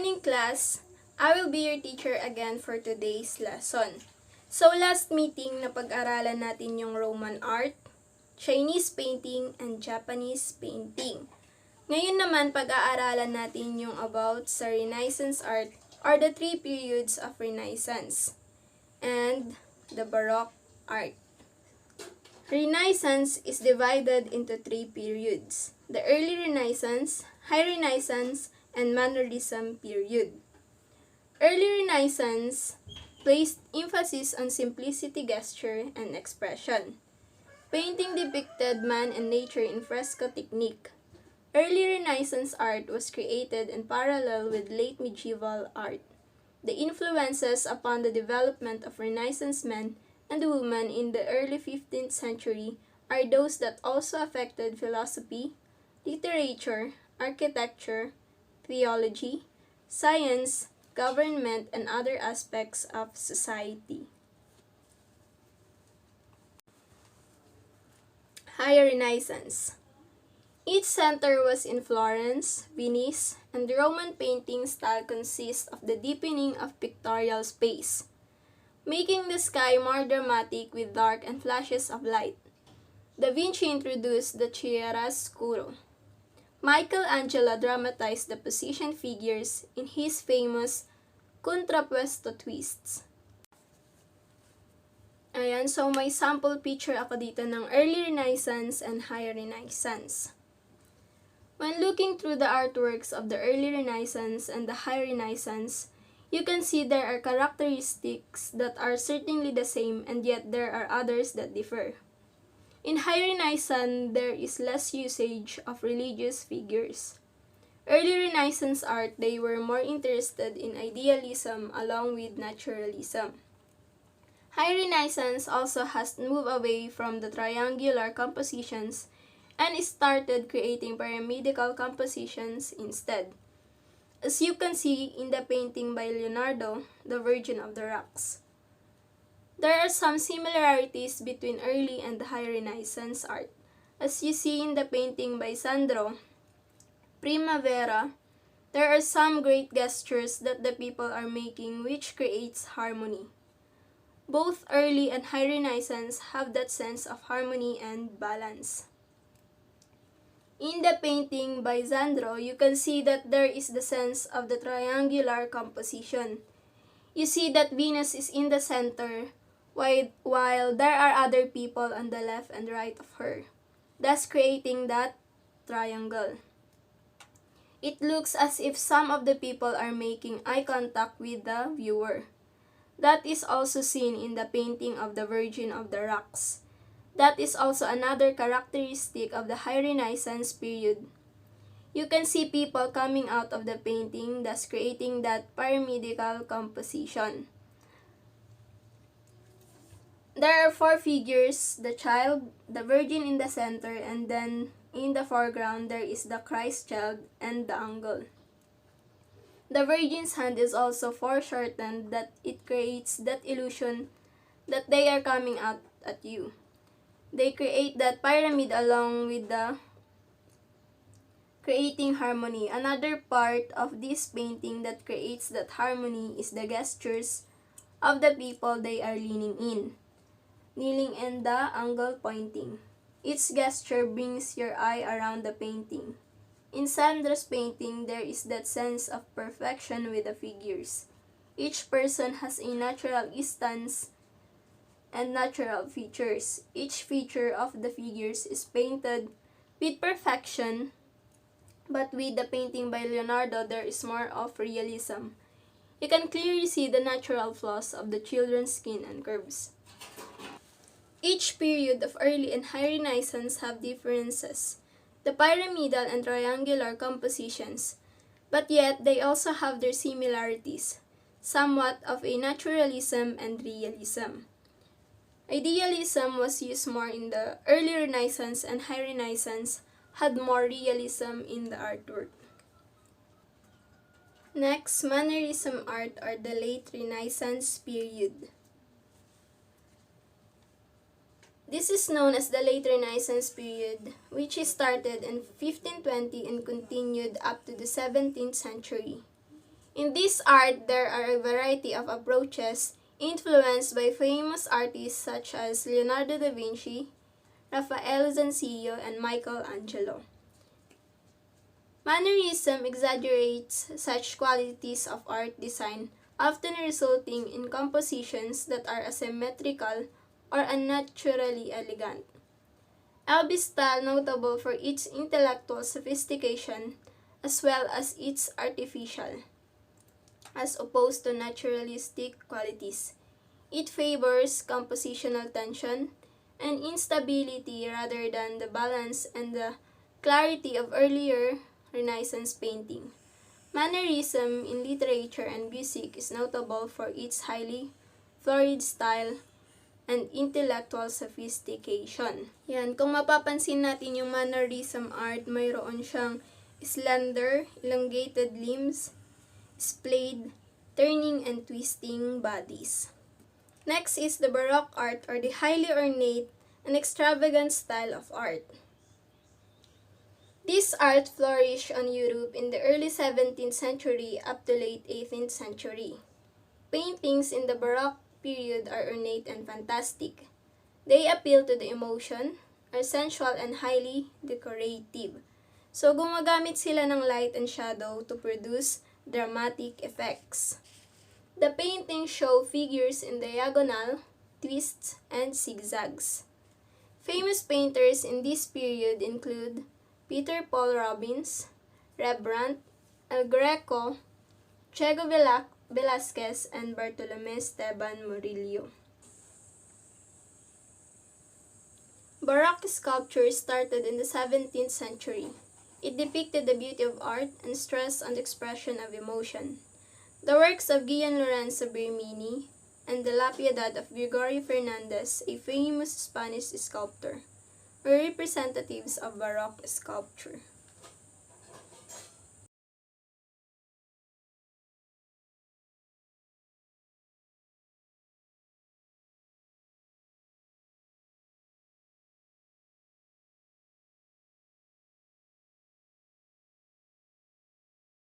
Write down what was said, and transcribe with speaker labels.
Speaker 1: morning, class. I will be your teacher again for today's lesson. So last meeting, napag-aralan natin yung Roman art, Chinese painting, and Japanese painting. Ngayon naman, pag-aaralan natin yung about sa Renaissance art or the three periods of Renaissance and the Baroque art. Renaissance is divided into three periods: the early Renaissance, High Renaissance, and Mannerism period. Early Renaissance placed emphasis on simplicity, gesture, and expression. Painting depicted man and nature in fresco technique. Early Renaissance art was created in parallel with late medieval art. The influences upon the development of Renaissance men and women in the early 15th century are those that also affected philosophy, literature, architecture, theology, science, government, and other aspects of society. High Renaissance. Each center was in Florence, Venice, and the Roman painting style consists of the deepening of pictorial space, making the sky more dramatic with dark and flashes of light. Da Vinci introduced the chiaroscuro. Michelangelo dramatized the position figures in his famous contrapposto twists. Ayan, so may sample picture ako dito ng early Renaissance and high Renaissance. When looking through the artworks of the early Renaissance and the high Renaissance, you can see there are characteristics that are certainly the same, and yet there are others that differ. In High Renaissance, there is less usage of religious figures. Early Renaissance art, they were more interested in idealism along with naturalism. High Renaissance also has moved away from the triangular compositions and started creating pyramidical compositions instead, as you can see in the painting by Leonardo, the Virgin of the Rocks. There are some similarities between early and high Renaissance art, as you see in the painting by Sandro, Primavera. There are some great gestures that the people are making which creates harmony. Both early and high Renaissance have that sense of harmony and balance. In the painting by Sandro, you can see that there is the sense of the triangular composition. You see that Venus is in the center, while there are other people on the left and right of her, thus creating that triangle. It looks as if some of the people are making eye contact with the viewer. That is also seen in the painting of the Virgin of the Rocks. That is also another characteristic of the High Renaissance period. You can see people coming out of the painting, thus creating that pyramidical composition. There are four figures: the child, the Virgin in the center, and then in the foreground there is the Christ child and the angle. The Virgin's hand is also foreshortened, that it creates that illusion that they are coming out at you. They create that pyramid along with the creating harmony. Another part of this painting that creates that harmony is the gestures of the people they are leaning in, kneeling, and the angle pointing. Each gesture brings your eye around the painting. In Sandro's painting, there is that sense of perfection with the figures. Each person has a natural stance and natural features. Each feature of the figures is painted with perfection, but with the painting by Leonardo, there is more of realism. You can clearly see the natural flaws of the children's skin and curves. Each period of early and high Renaissance have differences, the pyramidal and triangular compositions, but yet they also have their similarities, somewhat of a naturalism and realism. Idealism was used more in the early Renaissance, and high Renaissance had more realism in the artwork. Next, Mannerism art or the late Renaissance period. This is known as the late Renaissance period, which started in 1520 and continued up to the 17th century. In this art, there are a variety of approaches influenced by famous artists such as Leonardo da Vinci, Raphael Zanzillo, and Michelangelo. Mannerism exaggerates such qualities of art design, often resulting in compositions that are asymmetrical or unnaturally elegant. Elvis' style, notable for its intellectual sophistication as well as its artificial, as opposed to naturalistic qualities. It favors compositional tension and instability rather than the balance and the clarity of earlier Renaissance painting. Mannerism in literature and music is notable for its highly florid style and intellectual sophistication. Yan, kung mapapansin natin yung mannerism art, mayroon siyang slender, elongated limbs, splayed, turning and twisting bodies. Next is the Baroque art, or the highly ornate and extravagant style of art. This art flourished on Europe in the early 17th century up to late 18th century. Paintings in the Baroque period are ornate and fantastic. They appeal to the emotion, are sensual and highly decorative. So gumagamit sila ng light and shadow to produce dramatic effects. The paintings show figures in diagonal, twists, and zigzags. Famous painters in this period include Peter Paul Rubens, Rembrandt, El Greco, Diego Velázquez, and Bartolomé Esteban Murillo. Baroque sculpture started in the 17th century. It depicted the beauty of art and stressed on the expression of emotion. The works of Gian Lorenzo Bernini and the La Piedad of Gregorio Fernandez, a famous Spanish sculptor, were representatives of Baroque sculpture.